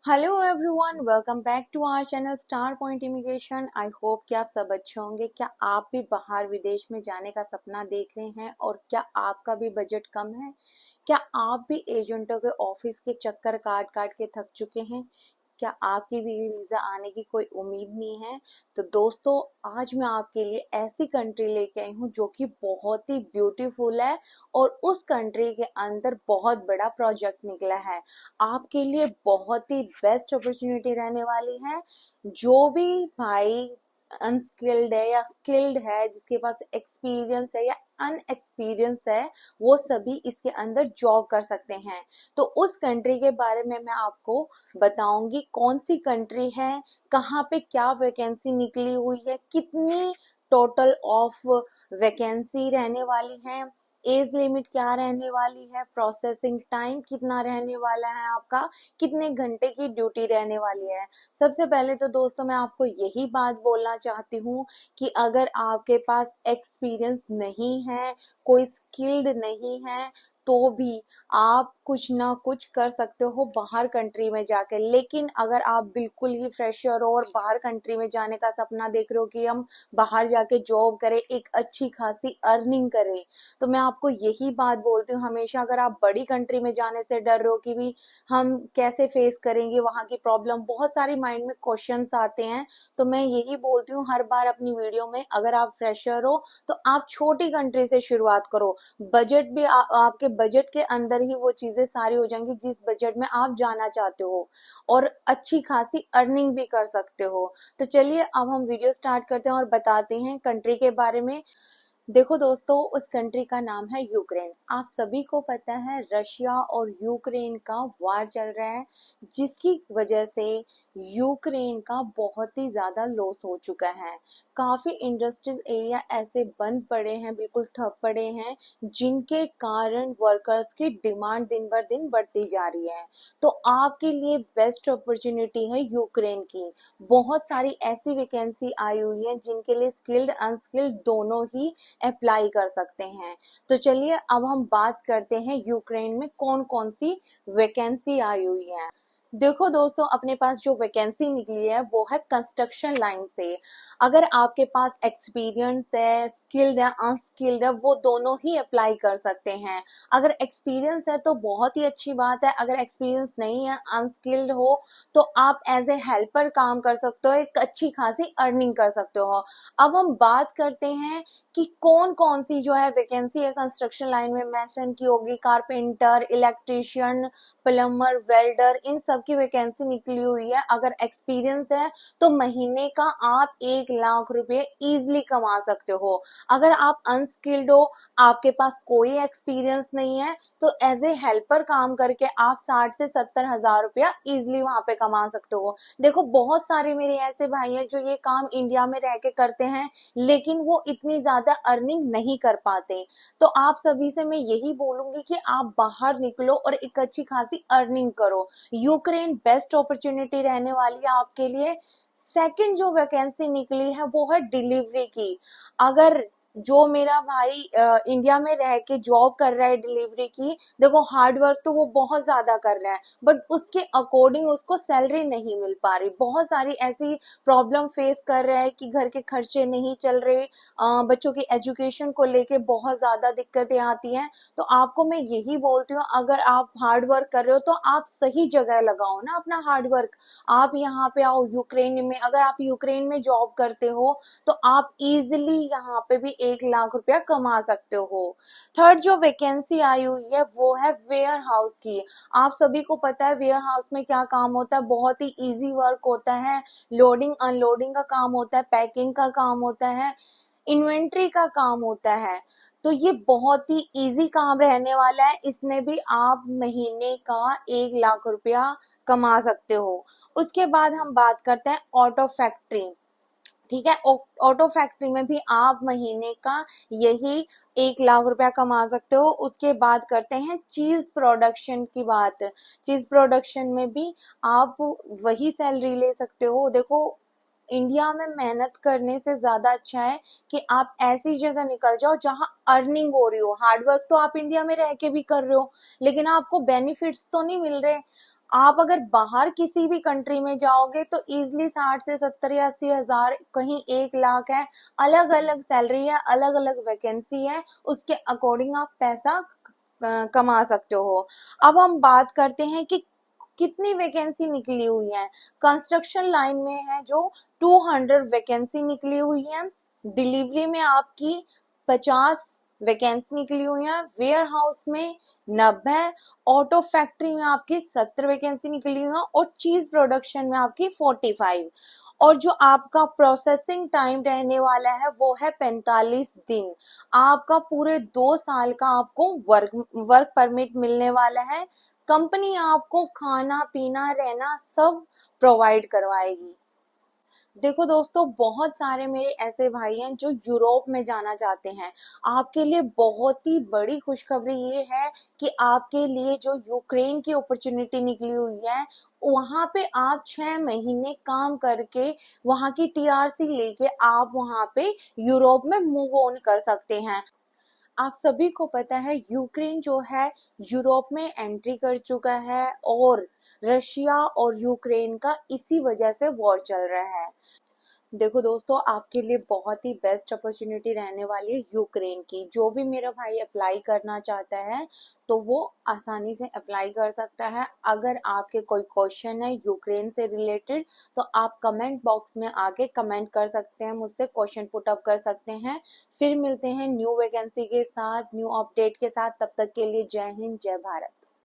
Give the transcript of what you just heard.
Hello everyone, welcome back to our channel Star Point Immigration. I hope कि आप सब अच्छे होंगे। क्या आप भी बाहर विदेश में जाने का सपना देख रहे हैं और क्या आपका भी बजट कम है? क्या आप भी एजेंटों के ऑफिस के चक्कर काट काट के थक चुके हैं? क्या आपकी भी वीजा आने की कोई उम्मीद नहीं है? तो दोस्तों, आज मैं आपके लिए ऐसी कंट्री लेके आई हूँ जो कि बहुत ही ब्यूटीफुल है और उस कंट्री के अंदर बहुत बड़ा प्रोजेक्ट निकला है। आपके लिए बहुत ही बेस्ट अपॉर्चुनिटी रहने वाली है। जो भी भाई अनस्किल्ड है या स्किल्ड है, जिसके पास एक्सपीरियंस है या अनएक्सपीरियंस है, वो सभी इसके अंदर जॉब कर सकते हैं। तो उस कंट्री के बारे में मैं आपको बताऊंगी, कौन सी कंट्री है, कहाँ पे क्या वैकेंसी निकली हुई है, कितनी टोटल ऑफ वैकेंसी रहने वाली है, एज लिमिट क्या रहने वाली है, प्रोसेसिंग टाइम कितना रहने वाला है, आपका कितने घंटे की ड्यूटी रहने वाली है। सबसे पहले तो दोस्तों मैं आपको यही बात बोलना चाहती हूँ कि अगर आपके पास एक्सपीरियंस नहीं है, कोई स्किल्ड नहीं है, तो भी आप कुछ ना कुछ कर सकते हो बाहर कंट्री में जाके। लेकिन अगर आप बिल्कुल ही फ्रेशर हो और बाहर कंट्री में जाने का सपना देख रहे हो कि हम बाहर जाके जॉब करें, एक अच्छी खासी अर्निंग करें, तो मैं आपको यही बात बोलती हूँ हमेशा, अगर आप बड़ी कंट्री में जाने से डर रहे हो कि भी हम कैसे फेस करेंगे वहां की प्रॉब्लम, बहुत सारी माइंड में क्वेश्चंस आते हैं, तो मैं यही बोलती हूँ हर बार अपनी वीडियो में, अगर आप फ्रेशर हो तो आप छोटी कंट्री से शुरुआत करो। बजट भी आपके बजट के अंदर ही वो चीजें सारी हो जाएंगी जिस बजट में आप जाना चाहते हो, और अच्छी खासी अर्निंग भी कर सकते हो। तो चलिए अब हम वीडियो स्टार्ट करते हैं और बताते हैं कंट्री के बारे में। देखो दोस्तों, उस कंट्री का नाम है यूक्रेन। आप सभी को पता है रशिया और यूक्रेन का वार चल रहा है, जिसकी वजह से यूक्रेन का बहुत ही ज्यादा लॉस हो चुका है। काफी इंडस्ट्रीज एरिया ऐसे बंद पड़े हैं, बिल्कुल ठप पड़े हैं, जिनके कारण वर्कर्स की डिमांड दिन बर दिन बढ़ती जा रही है। तो आपके लिए बेस्ट अपॉर्चुनिटी है यूक्रेन की। बहुत सारी ऐसी वैकेंसी आई हुई है जिनके लिए स्किल्ड अनस्किल्ड दोनों ही अप्लाई कर सकते हैं। तो चलिए अब हम बात करते हैं यूक्रेन में कौन कौन सी वैकेंसी आई हुई है। देखो दोस्तों, अपने पास जो वैकेंसी निकली है वो है कंस्ट्रक्शन लाइन से। अगर आपके पास एक्सपीरियंस है, स्किल्ड है, अनस्किल्ड है, वो दोनों ही अप्लाई कर सकते हैं। अगर एक्सपीरियंस है तो बहुत ही अच्छी बात है, अगर एक्सपीरियंस नहीं है, अनस्किल्ड हो, तो आप एज ए हेल्पर काम कर सकते हो, एक अच्छी खासी अर्निंग कर सकते हो। अब हम बात करते हैं कि कौन कौन सी जो है वैकेंसी है कंस्ट्रक्शन लाइन में मेंशन की होगी। कारपेंटर, इलेक्ट्रिशियन, प्लम्बर, वेल्डर, इन सब की वैकेंसी निकली हुई है। अगर एक्सपीरियंस है तो महीने का आप 1 लाख रुपए इजिली कमा सकते हो। अगर आप अनस्किल्ड हो, आपके पास कोई एक्सपीरियंस नहीं है, तो एज ए हेल्पर काम करके आप 60 से 70 हजार रुपया इजिली वहां पे कमा सकते हो। देखो, बहुत सारे मेरे ऐसे भाई हैं जो ये काम इंडिया में रह के करते हैं, लेकिन वो इतनी ज्यादा अर्निंग नहीं कर पाते। तो आप सभी से मैं यही बोलूंगी कि आप बाहर निकलो और एक अच्छी खासी अर्निंग करो। यूक्रेन बेस्ट अपॉर्चुनिटी रहने वाली है आपके लिए। सेकंड जो वैकेंसी निकली है वो है डिलीवरी की। अगर जो मेरा भाई इंडिया में रह के जॉब कर रहा है डिलीवरी की, देखो हार्ड वर्क तो वो बहुत ज्यादा कर रहा है, बट उसके अकॉर्डिंग उसको सैलरी नहीं मिल पा रही। बहुत सारी ऐसी प्रॉब्लम फेस कर रहा है कि घर के खर्चे नहीं चल रहे, बच्चों की एजुकेशन को लेके बहुत ज्यादा दिक्कतें आती हैं। तो आपको मैं यही बोलती हूँ, अगर आप हार्ड वर्क कर रहे हो तो आप सही जगह लगाओ ना अपना हार्ड वर्क। आप यहाँ पे आओ यूक्रेन में, अगर आप यूक्रेन में जॉब करते हो तो आप इजिली यहाँ पे भी 1 लाख रुपया कमा सकते हो। थर्ड जो वैकेंसी आई हुई है वो है वेयर हाउस की। आप सभी को पता है वेयर हाउस में क्या काम होता है, बहुत ही इजी वर्क होता है। लोडिंग अनलोडिंग का काम होता है, पैकिंग का काम होता है, इन्वेंट्री का काम होता है। तो ये बहुत ही इजी काम रहने वाला है, इसमें भी आप महीने का 1 लाख रुपया कमा सकते हो। उसके बाद हम बात करते हैं ऑटो फैक्ट्री। ठीक है, ऑटो फैक्ट्री में भी आप महीने का यही 1 लाख रुपया कमा सकते हो। उसके बाद करते हैं चीज प्रोडक्शन की बात। चीज प्रोडक्शन में भी आप वही सैलरी ले सकते हो। देखो, इंडिया में मेहनत करने से ज्यादा अच्छा है कि आप ऐसी जगह निकल जाओ जहां अर्निंग हो रही हो। हार्डवर्क तो आप इंडिया में रह के भी कर रहे हो, लेकिन आपको बेनिफिट्स तो नहीं मिल रहे। आप अगर बाहर किसी भी कंट्री में जाओगे तो इजिली 60 से 70 या 80 हजार, कहीं 1 लाख है। अलग अलग सैलरी है, अलग अलग वैकेंसी है, उसके अकॉर्डिंग आप पैसा कमा सकते हो। अब हम बात करते हैं कि कितनी वैकेंसी निकली हुई है। कंस्ट्रक्शन लाइन में है जो 200 वैकेंसी निकली हुई है। डिलीवरी में आपकी 50 वैकेंसी निकली हुई है। वेयर हाउस में 90, ऑटो फैक्ट्री में आपकी 70 वैकेंसी निकली हुई है और चीज प्रोडक्शन में आपकी 45। और जो आपका प्रोसेसिंग टाइम रहने वाला है वो है 45 दिन। आपका पूरे 2 साल का आपको वर्क परमिट मिलने वाला है। कंपनी आपको खाना पीना रहना सब प्रोवाइड करवाएगी। देखो दोस्तों, बहुत सारे मेरे ऐसे भाई हैं जो यूरोप में जाना चाहते हैं। आपके लिए बहुत ही बड़ी खुशखबरी ये है कि आपके लिए जो यूक्रेन की अपॉर्चुनिटी निकली हुई है, वहां पे आप 6 महीने काम करके वहां की टीआरसी लेके आप वहां पे यूरोप में मूव ऑन कर सकते हैं। आप सभी को पता है यूक्रेन जो है यूरोप में एंट्री कर चुका है और रशिया और यूक्रेन का इसी वजह से वॉर चल रहा है। देखो दोस्तों, आपके लिए बहुत ही बेस्ट अपॉर्चुनिटी रहने वाली है यूक्रेन की। जो भी मेरा भाई अप्लाई करना चाहता है तो वो आसानी से अप्लाई कर सकता है। अगर आपके कोई क्वेश्चन है यूक्रेन से रिलेटेड तो आप कमेंट बॉक्स में आके कमेंट कर सकते हैं, मुझसे क्वेश्चन पुट अप कर सकते हैं। फिर मिलते हैं न्यू वैकेंसी के साथ, न्यू अपडेट के साथ। तब तक के लिए जय हिंद, जय भारत।